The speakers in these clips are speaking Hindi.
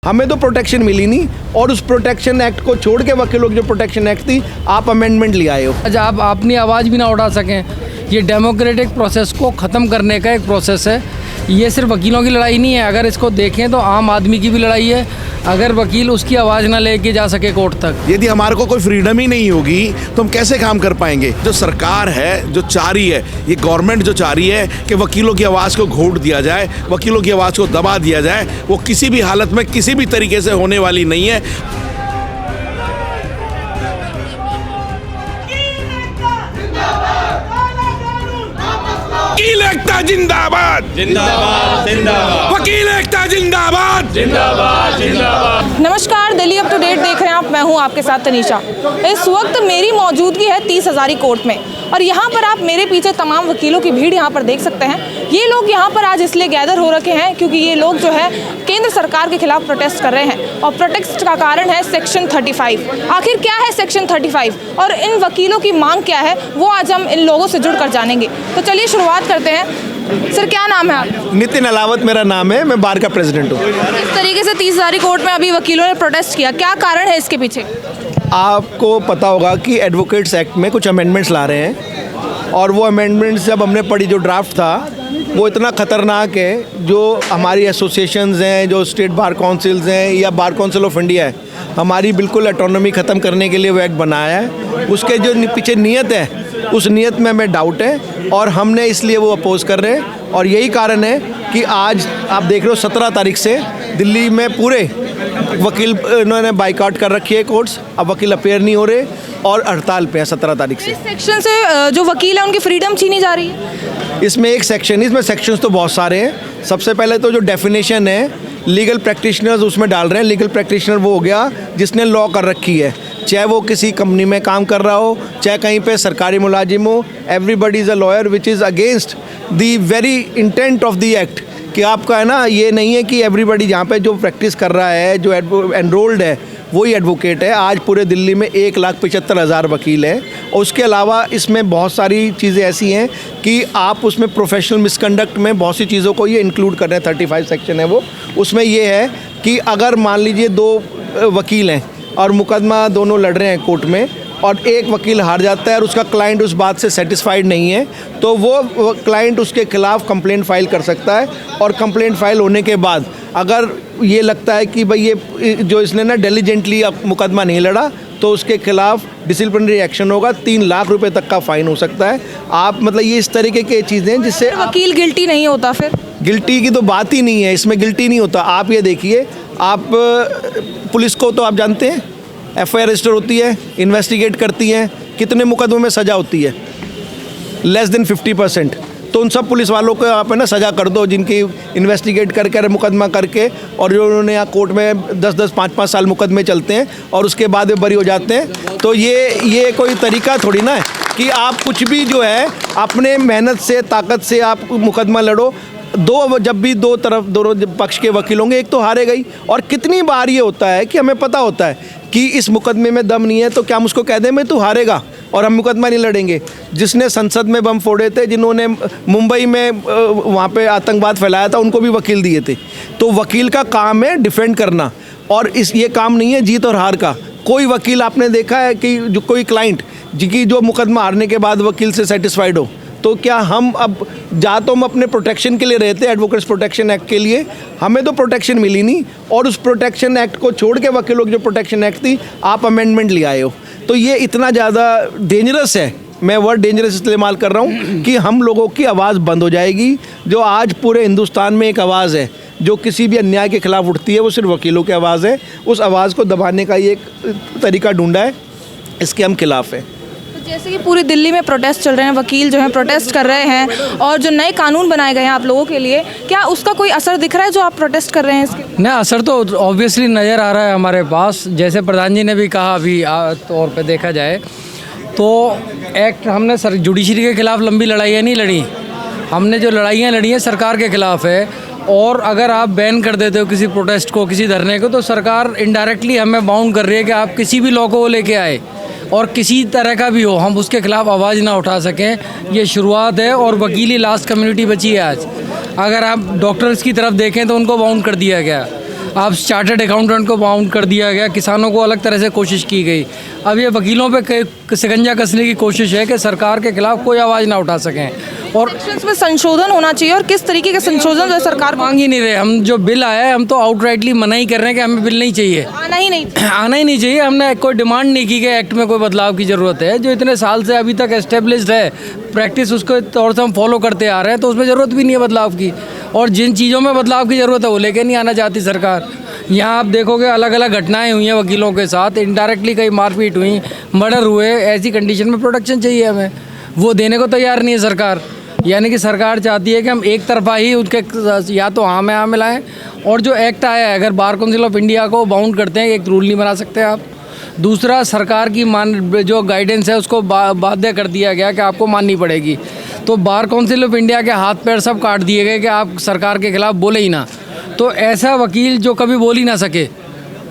हमें तो प्रोटेक्शन मिली नहीं, और उस प्रोटेक्शन एक्ट को छोड़ के वकीलों की जो प्रोटेक्शन एक्ट थी, आप अमेंडमेंट ले आए हो। आज आप अपनी आवाज़ भी ना उठा सकें, ये डेमोक्रेटिक प्रोसेस को ख़त्म करने का एक प्रोसेस है। ये सिर्फ वकीलों की लड़ाई नहीं है, अगर इसको देखें तो आम आदमी की भी लड़ाई है। अगर वकील उसकी आवाज़ ना लेके जा सके कोर्ट तक, यदि हमारे को कोई फ्रीडम ही नहीं होगी तो हम कैसे काम कर पाएंगे। जो सरकार है जो चाह रही है, ये गवर्नमेंट जो चाह रही है कि वकीलों की आवाज़ को घोट दिया जाए, वकीलों की आवाज़ को दबा दिया जाए, वो किसी भी हालत में किसी भी तरीके से होने वाली नहीं है। वकील एकता जिंदाबाद, जिंदाबाद जिंदाबाद, वकील एकता जिंदाबाद, जिंदाबाद जिंदाबाद। नमस्कार, दिल्ली अप टू डेट देख रहे हैं आप। मैं हूं आपके साथ तनीषा। इस वक्त मेरी मौजूदगी है 30 हज़ारी कोर्ट में, और यहाँ पर आप मेरे पीछे तमाम वकीलों की भीड़ यहाँ पर देख सकते हैं। ये लोग यहाँ पर आज इसलिए गैदर हो रखे हैं क्योंकि ये लोग जो है केंद्र सरकार के खिलाफ प्रोटेस्ट कर रहे हैं, और प्रोटेस्ट का कारण है सेक्शन 35। आखिर क्या है सेक्शन 35 और इन वकीलों की मांग क्या है, वो आज हम इन लोगों से जुड़कर जानेंगे। तो चलिए शुरुआत करते हैं। सर, क्या नाम है आप? नितिन अलावत मेरा नाम है, मैं बार का प्रेसिडेंट हूँ। इस तरीके से 30 हज़ारी कोर्ट में अभी वकीलों ने प्रोटेस्ट किया, क्या कारण है इसके पीछे? आपको पता होगा कि एडवोकेट्स एक्ट में कुछ अमेंडमेंट्स ला रहे हैं, और वो अमेंडमेंट्स जब हमने पढ़ी, जो ड्राफ्ट था वो इतना ख़तरनाक है। जो हमारी एसोसिएशंस हैं, जो स्टेट बार काउंसिल्स हैं या बार काउंसिल ऑफ इंडिया है, हमारी बिल्कुल ऑटोनॉमी ख़त्म करने के लिए वो एक्ट बनाया है। उसके जो पीछे नीयत है, उस नीयत में हमें डाउट है, और हमने इसलिए वो अपोज़ कर रहे हैं। और यही कारण है कि आज आप देख रहे हो 17 तारीख से दिल्ली में पूरे वकील इन्होंने बाइकआउट कर रखी है कोर्ट्स। अब वकील अपेयर नहीं हो रहे और हड़ताल पे है 17 तारीख से। इस सेक्शन से जो वकील है उनकी फ्रीडम छीनी जा रही है। इसमें एक सेक्शन, इसमें सेक्शंस तो बहुत सारे हैं। सबसे पहले तो जो डेफिनेशन है लीगल प्रैक्टिशनर्स, उसमें डाल रहे हैं। लीगल प्रैक्टिशनर वो हो गया जिसने लॉ कर रखी है, चाहे वो किसी कंपनी में काम कर रहा हो, चाहे कहीं पे सरकारी मुलाजिम हो। Everybody is a lawyer which is against the very intent of the act. कि आपका है ना, ये नहीं है कि एवरीबडी जहाँ पे जो प्रैक्टिस कर रहा है, जो एनरोल्ड है, वही एडवोकेट है। आज पूरे दिल्ली में 1,75,000 वकील हैं, और उसके अलावा इसमें बहुत सारी चीज़ें ऐसी हैं कि आप उसमें प्रोफेशनल मिसकंडक्ट में बहुत सी चीज़ों को ये इंक्लूड कर रहे हैं। 35 सेक्शन है वो, उसमें ये है कि अगर मान लीजिए 2 वकील हैं और मुकदमा दोनों लड़ रहे हैं कोर्ट में, और एक वकील हार जाता है और उसका क्लाइंट उस बात से सेटिस्फाइड नहीं है, तो वो क्लाइंट उसके खिलाफ कंप्लेंट फाइल कर सकता है। और कंप्लेंट फाइल होने के बाद अगर ये लगता है कि भाई ये जो इसने ना डिलीजेंटली मुकदमा नहीं लड़ा, तो उसके खिलाफ डिसिप्लिनरी एक्शन होगा। 3 लाख रुपए तक का फ़ाइन हो सकता है। आप मतलब ये इस तरीके की चीज़ें हैं जिससे वकील गिल्टी नहीं होता। फिर गिल्टी की तो बात ही नहीं है, इसमें गिल्टी नहीं होता। आप ये देखिए, आप पुलिस को तो आप जानते हैं, FIR रजिस्टर होती है, इन्वेस्टिगेट करती हैं, कितने मुकदमों में सज़ा होती है? Less than 50%। तो उन सब पुलिस वालों को आप है ना सज़ा कर दो, जिनकी इन्वेस्टिगेट करके मुकदमा करके, और जो उन्होंने यहाँ कोर्ट में 10-10, 5-5 साल मुकदमे चलते हैं और उसके बाद वे बरी हो जाते हैं। तो ये कोई तरीका थोड़ी ना है कि आप कुछ भी जो है अपने मेहनत से, ताकत से आप मुकदमा लड़ो। जब भी दोनों पक्ष के वकील होंगे, एक तो हारेगा ही। और कितनी बार ये होता है कि हमें पता होता है कि इस मुकदमे में दम नहीं है, तो क्या हम उसको कह दें मैं तू हारेगा और हम मुकदमा नहीं लड़ेंगे? जिसने संसद में बम फोड़े थे, जिन्होंने मुंबई में वहाँ पे आतंकवाद फैलाया था, उनको भी वकील दिए थे। तो वकील का काम है डिफेंड करना, और ये काम नहीं है जीत और हार का। कोई वकील आपने देखा है कि जो कोई क्लाइंट जिनकी जो मुकदमा हारने के बाद वकील से सेटिस्फाइड हो? तो क्या हम अब तो हम अपने प्रोटेक्शन के लिए रहते हैं, एडवोकेट्स प्रोटेक्शन एक्ट के लिए। हमें तो प्रोटेक्शन मिली नहीं, और उस प्रोटेक्शन एक्ट को छोड़ के वकीलों की जो प्रोटेक्शन एक्ट थी, आप अमेंडमेंट ले आए हो। तो ये इतना ज़्यादा डेंजरस है, मैं वर्ड डेंजरस इस्तेमाल कर रहा हूँ, कि हम लोगों की आवाज़ बंद हो जाएगी। जो आज पूरे हिंदुस्तान में एक आवाज़ है जो किसी भी अन्याय के खिलाफ उठती है, वो सिर्फ वकीलों की आवाज़ है। उस आवाज़ को दबाने का ये एक तरीका ढूंढा है, इसके हम खिलाफ हैं। जैसे कि पूरी दिल्ली में प्रोटेस्ट चल रहे हैं, वकील जो हैं प्रोटेस्ट कर रहे हैं, और जो नए कानून बनाए गए हैं आप लोगों के लिए, क्या उसका कोई असर दिख रहा है जो आप प्रोटेस्ट कर रहे हैं इसके? ना, असर तो ऑब्वियसली नज़र आ रहा है हमारे पास। जैसे प्रधान जी ने भी कहा, अभी तौर पे देखा जाए तो एक्ट हमने जुडिशरी के खिलाफ लंबी लड़ाइयाँ नहीं लड़ी, हमने जो लड़ाइयाँ लड़ी हैं सरकार के खिलाफ है। और अगर आप बैन कर देते हो किसी प्रोटेस्ट को, किसी धरने को, तो सरकार इनडायरेक्टली हमें बाउंड कर रही है कि आप किसी भी लॉ को लेके आए और किसी तरह का भी हो, हम उसके खिलाफ आवाज़ ना उठा सकें। ये शुरुआत है, और वकीली लास्ट कम्युनिटी बची है आज। अगर आप डॉक्टर्स की तरफ देखें तो उनको बाउंड कर दिया गया। अब चार्टर्ड अकाउंटेंट को बाउंड कर दिया गया, किसानों को अलग तरह से कोशिश की गई। अब ये वकीलों पे शिकंजा कसने की कोशिश है कि सरकार के खिलाफ कोई आवाज़ ना उठा सकें। और सेक्शंस में संशोधन होना चाहिए, और किस तरीके के संशोधन जो सरकार मांग ही नहीं रहे। हम जो बिल आया है हम तो आउटराइटली मना ही कर रहे हैं कि हमें बिल नहीं चाहिए, आना ही नहीं। आना ही नहीं चाहिए। हमने कोई डिमांड नहीं की कि एक्ट में कोई बदलाव की ज़रूरत है। जो इतने साल से अभी तक एस्टेब्लिश्ड है प्रैक्टिस, उसको तौर से हम फॉलो करते आ रहे हैं, तो उसमें ज़रूरत भी नहीं है बदलाव की। और जिन चीज़ों में बदलाव की ज़रूरत है वो लेके नहीं आना चाहती सरकार। यहाँ आप देखोगे अलग अलग घटनाएं हुई हैं वकीलों के साथ, इनडायरेक्टली कई मारपीट हुई, मर्डर हुए। ऐसी कंडीशन में प्रोटेक्शन चाहिए हमें, वो देने को तैयार नहीं है सरकार। यानी कि सरकार चाहती है कि हम एक तरफा ही उनके या तो हाँ में हाँ मिलाएं। और जो एक्ट आया है, अगर बार काउंसिल ऑफ इंडिया को बाउंड करते हैं, एक रूल नहीं बना सकते आप। दूसरा, सरकार की जो गाइडेंस है उसको बाध्य कर दिया गया कि आपको माननी पड़ेगी। तो बार काउंसिल ऑफ इंडिया के हाथ पैर सब काट दिए गए कि आप सरकार के खिलाफ बोले ही ना। तो ऐसा वकील जो कभी बोल ही ना सके,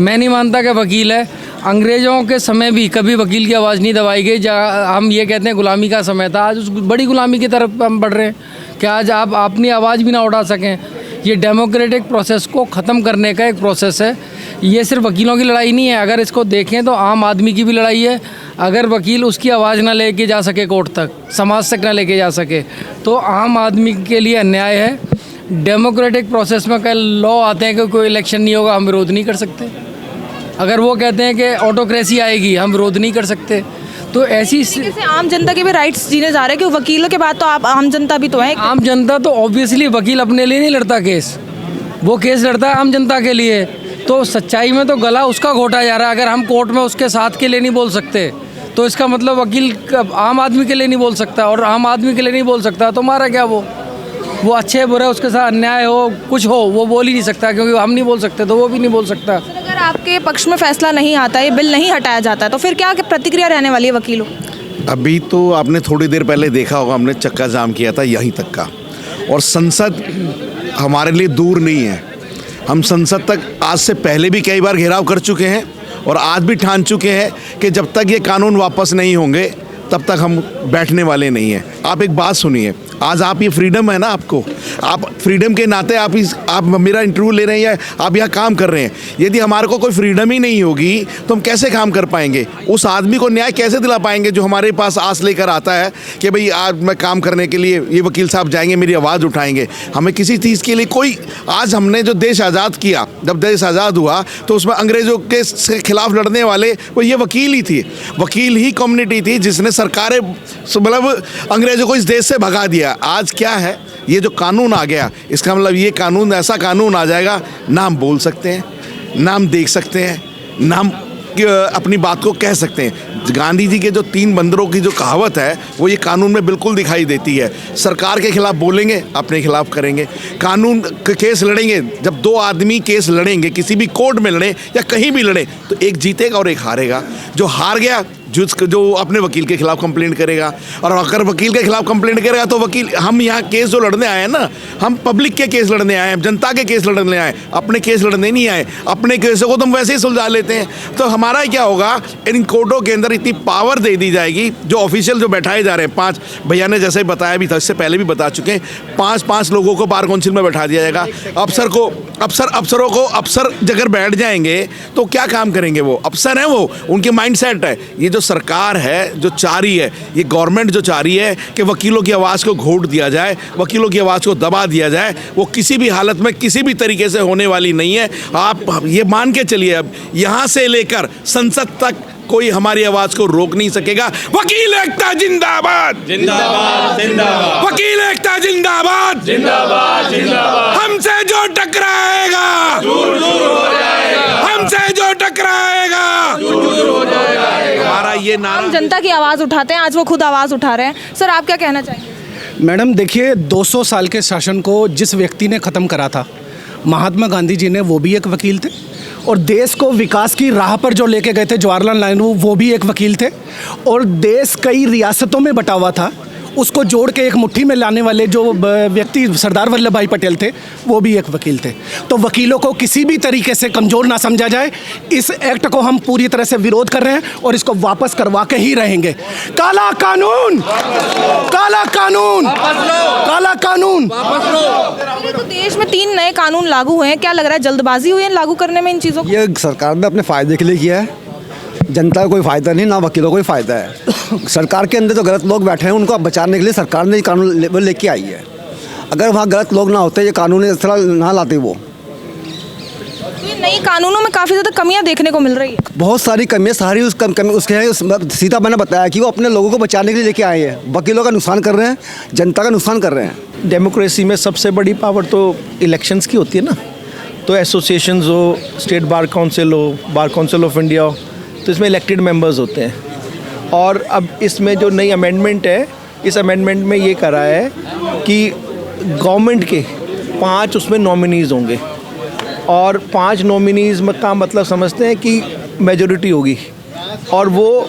मैं नहीं मानता कि वकील है। अंग्रेज़ों के समय भी कभी वकील की आवाज़ नहीं दबाई गई। हम ये कहते हैं गुलामी का समय था, आज उस बड़ी गुलामी की तरफ हम बढ़ रहे हैं कि आज आप अपनी आवाज़ भी ना उठा सकें। ये डेमोक्रेटिक प्रोसेस को ख़त्म करने का एक प्रोसेस है। ये सिर्फ वकीलों की लड़ाई नहीं है, अगर इसको देखें तो आम आदमी की भी लड़ाई है। अगर वकील उसकी आवाज़ ना लेके जा सके कोर्ट तक, समाज तक ना लेके जा सके, तो आम आदमी के लिए अन्याय है। डेमोक्रेटिक प्रोसेस में कई लॉ आते हैं कि कोई इलेक्शन नहीं होगा, हम विरोध नहीं कर सकते। अगर वो कहते हैं कि ऑटोक्रेसी आएगी, हम विरोध नहीं कर सकते। तो ऐसी जैसे आम जनता के भी राइट्स जीने जा रहे हैं, कि वकीलों के बाद तो आप आम जनता भी तो हैं। आम जनता तो ऑब्वियसली वकील अपने लिए नहीं लड़ता केस, वो केस लड़ता है आम जनता के लिए। तो सच्चाई में तो गला उसका घोटा जा रहा है। अगर हम कोर्ट में उसके साथ के लिए नहीं बोल सकते, तो इसका मतलब वकील आम आदमी के लिए नहीं बोल सकता, और आम आदमी के लिए नहीं बोल सकता तो हमारा क्या, वो अच्छे बुरे उसके साथ अन्याय हो कुछ हो वो बोल ही नहीं सकता, क्योंकि हम नहीं बोल सकते तो वो भी नहीं बोल सकता। अगर आपके पक्ष में फैसला नहीं आता, ये बिल नहीं हटाया जाता, तो फिर क्या प्रतिक्रिया रहने वाली है वकीलों? अभी तो आपने थोड़ी देर पहले देखा होगा, हमने चक्का जाम किया था यहीं तक का। और संसद हमारे लिए दूर नहीं है। हम संसद तक आज से पहले भी कई बार घेराव कर चुके हैं, और आज भी ठान चुके हैं कि जब तक ये कानून वापस नहीं होंगे तब तक हम बैठने वाले नहीं हैं। आप एक बात सुनिए, आज आप ये फ्रीडम है ना, आपको, आप फ्रीडम के नाते आप मेरा इंटरव्यू ले रहे हैं या आप यहाँ काम कर रहे हैं। यदि हमारे को कोई फ्रीडम ही नहीं होगी तो हम कैसे काम कर पाएंगे? उस आदमी को न्याय कैसे दिला पाएंगे जो हमारे पास आस लेकर आता है कि भाई आज मैं काम करने के लिए ये वकील साहब जाएंगे, मेरी आवाज़ उठाएंगे। हमें किसी चीज़ के लिए कोई, आज हमने जो देश आज़ाद किया, जब देश आज़ाद हुआ तो उसमें अंग्रेज़ों के खिलाफ लड़ने वाले वो ये वकील ही थी, वकील ही कम्युनिटी थी जिसने सरकारें मतलब अंग्रेज़ों को इस देश से भगा दिया। आज क्या है, ये जो कानून आ गया, इसका मतलब ये कानून, ऐसा कानून आ जाएगा, ना हम बोल सकते हैं, ना हम देख सकते हैं, ना हम अपनी बात को कह सकते हैं। गांधी जी के जो 3 बंदरों की जो कहावत है वो ये कानून में बिल्कुल दिखाई देती है। सरकार के खिलाफ बोलेंगे, अपने खिलाफ करेंगे, कानून केस लड़ेंगे। जब 2 आदमी केस लड़ेंगे, किसी भी कोर्ट में लड़े या कहीं भी लड़े, तो एक जीतेगा और एक हारेगा। जो हार गया जो अपने वकील के खिलाफ कंप्लेंट करेगा, और अगर वकील के खिलाफ कंप्लेंट करेगा तो वकील, हम यहाँ केस जो लड़ने आए हैं ना, हम पब्लिक के केस लड़ने आए हैं, जनता के केस लड़ने आए, अपने केस लड़ने नहीं आए। अपने केसों को तो हम वैसे ही सुलझा लेते हैं। तो हमारा क्या होगा, इन कोर्टों के अंदर इतनी पावर दे दी जाएगी, जो ऑफिशियल जो बैठाए जा रहे हैं 5 भैया ने जैसे बताया भी था, इससे पहले भी बता चुके हैं, 5-5 लोगों को बार काउंसिल में बैठा दिया जाएगा। अफसरों को अफसर जगह बैठ जाएंगे तो क्या काम करेंगे? वो अफसर हैं, वो उनके माइंड सेट है। ये जो सरकार है जो चाह रही है, ये गवर्नमेंट जो चाह रही है कि वकीलों की आवाज़ को घोट दिया जाए, वकीलों की आवाज़ को दबा दिया जाए, वो किसी भी हालत में किसी भी तरीके से होने वाली नहीं है। आप ये मान के चलिए, अब यहाँ से लेकर संसद तक कोई हमारी आवाज को रोक नहीं सकेगा। वकील एकता जिंदाबाद, जिंदाबाद, जिंदाबाद। वकील एकता जिंदाबाद, जिंदाबाद, जिंदाबाद। हमसे जो टकराएगा दूर दूर हो जाएगा, हमसे जो टकराएगा दूर दूर हो जाएगा। हमारा ये नारा, हम जनता की आवाज़ उठाते हैं, आज वो खुद आवाज़ उठा रहे हैं। सर, आप क्या कहना चाहेंगे? मैडम देखिए, 200 साल के शासन को जिस व्यक्ति ने ख़त्म करा था, महात्मा गांधी जी ने, वो भी एक वकील थे। और देश को विकास की राह पर जो लेके गए थे जवाहरलाल नेहरू, वो भी एक वकील थे। और देश कई रियासतों में बटा हुआ था, उसको जोड़ के एक मुट्ठी में लाने वाले जो व्यक्ति सरदार वल्लभ भाई पटेल थे, वो भी एक वकील थे। तो वकीलों को किसी भी तरीके से कमज़ोर ना समझा जाए। इस एक्ट को हम पूरी तरह से विरोध कर रहे हैं और इसको वापस करवा के ही रहेंगे। काला कानून, काला कानून, काला कानून। तो देश में 3 नए कानून लागू हुए हैं, क्या लग रहा है जल्दबाजी हुई है लागू करने में इन चीज़ों को? ये सरकार ने अपने फ़ायदे के लिए किया है, जनता को कोई फ़ायदा नहीं, ना वकीलों को कोई फ़ायदा है। सरकार के अंदर जो गलत लोग बैठे हैं उनको बचाने के लिए सरकार ने ये कानून लेके आई है। अगर वहाँ गलत लोग ना होते, ये कानून इस तरह ना लाते वो। तो ये नई कानूनों में काफ़ी ज़्यादा कमियां देखने को मिल रही है। बहुत सारी कमियाँ, सारी उसके हैं। सीधा मैंने बताया कि वो अपने लोगों को बचाने के लिए लेके आए हैं, वकीलों का नुकसान कर रहे हैं, जनता का नुकसान कर रहे हैं। डेमोक्रेसी में सबसे बड़ी पावर तो इलेक्शंस की होती है ना। तो एसोसिएशंस हो, स्टेट बार काउंसिल हो, बार काउंसिल ऑफ इंडिया हो, तो इसमें इलेक्टेड मेंबर्स होते हैं। और अब इसमें जो नई अमेंडमेंट है, इस अमेंडमेंट में ये करा है कि गवर्नमेंट के 5 उसमें नॉमिनीज़ होंगे और 5 नॉमिनीज़ का मतलब समझते हैं कि मेजॉरिटी होगी और वो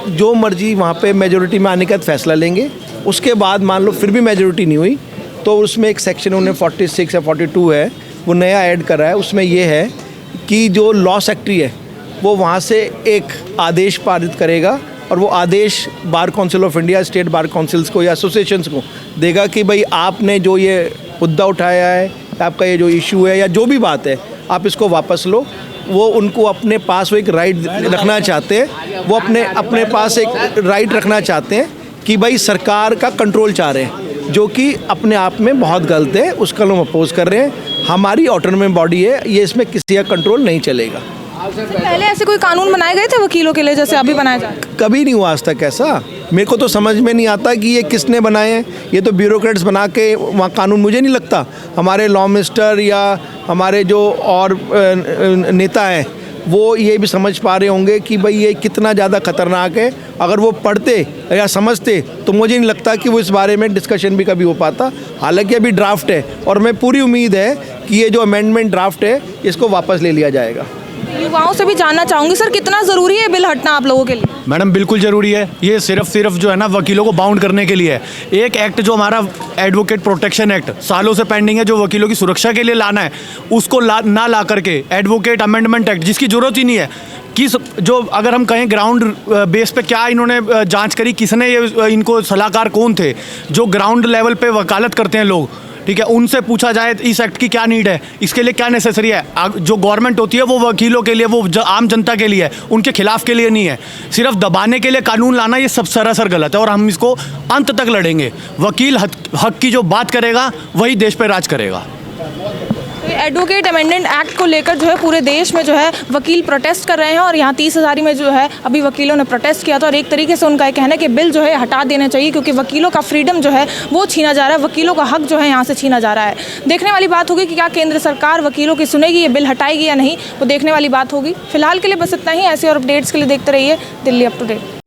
जो मर्जी वहाँ पे मेजॉरिटी में आने का फैसला लेंगे। उसके बाद मान लो फिर भी मेजॉरिटी नहीं हुई तो उसमें एक सेक्शन उन्हें 46 या 42 है, वो नया ऐड करा है। उसमें ये है कि जो लॉ सेक्रेटरी है वो वहाँ से एक आदेश पारित करेगा और वो आदेश bar council of India, state bar councils को या एसोसिएशंस को देगा कि भाई आपने जो ये मुद्दा उठाया है, आपका ये जो इशू है या जो भी बात है, आप इसको वापस लो। वो उनको अपने पास वो एक राइट रखना चाहते हैं, वो अपने पास एक राइट रखना चाहते हैं कि भाई सरकार का कंट्रोल चाह रहे हैं, जो कि अपने आप में बहुत गलत है। उसका हम अपोज कर रहे हैं। हमारी ऑटोनोमस बॉडी है, ये इसमें किसी का कंट्रोल नहीं चलेगा। पहले ऐसे कोई कानून बनाए गए थे वकीलों के लिए जैसे अभी बनाया जा रहा है? कभी नहीं हुआ आज तक ऐसा। मेरे को तो समझ में नहीं आता कि ये किसने बनाए हैं। ये तो ब्यूरोक्रेट्स बना के वहाँ कानून, मुझे नहीं लगता हमारे लॉ मिनिस्टर या हमारे जो और नेता हैं वो ये भी समझ पा रहे होंगे कि भाई ये कितना ज़्यादा खतरनाक है। अगर वो पढ़ते या समझते तो मुझे नहीं लगता कि वो इस बारे में डिस्कशन भी कभी हो पाता। हालांकि अभी ड्राफ्ट है और मैं पूरी उम्मीद है कि ये जो अमेंडमेंट ड्राफ्ट है इसको वापस ले लिया जाएगा। युवाओं से भी जानना चाहूँगी सर, कितना ज़रूरी है बिल हटना आप लोगों के लिए? मैडम बिल्कुल ज़रूरी है। ये सिर्फ जो है ना वकीलों को बाउंड करने के लिए है। एक एक्ट जो हमारा एडवोकेट प्रोटेक्शन एक्ट सालों से पेंडिंग है, जो वकीलों की सुरक्षा के लिए लाना है, उसको ना ला करके एडवोकेट अमेंडमेंट एक्ट, जिसकी ज़रूरत ही नहीं है कि जो अगर हम कहें ग्राउंड बेस पे क्या इन्होंने जांच करी, किसने ये इनको सलाहकार कौन थे, जो ग्राउंड लेवल पे वकालत करते हैं लोग, ठीक है, उनसे पूछा जाए इस एक्ट की क्या नीड है, इसके लिए क्या नेसेसरी है। जो गवर्नमेंट होती है वो वकीलों के लिए, वो आम जनता के लिए है, उनके खिलाफ के लिए नहीं है। सिर्फ दबाने के लिए कानून लाना ये सब सरासर गलत है और हम इसको अंत तक लड़ेंगे। वकील हक की जो बात करेगा वही देश पे राज करेगा। एडवोकेट अमेंडमेंट एक्ट को लेकर जो है पूरे देश में जो है वकील प्रोटेस्ट कर रहे हैं और यहाँ 30,000 में जो है अभी वकीलों ने प्रोटेस्ट किया था और एक तरीके से उनका ये कहना है कि बिल जो है हटा देना चाहिए क्योंकि वकीलों का फ्रीडम जो है वो छीना जा रहा है, वकीलों का हक जो है यहाँ से छीना जा रहा है। देखने वाली बात होगी कि क्या केंद्र सरकार वकीलों की सुनेगी, ये बिल हटाएगी या नहीं, वो देखने वाली बात होगी। फिलहाल के लिए बस इतना ही। ऐसे और अपडेट्स के लिए देखते रहिए दिल्ली अप टू डेट।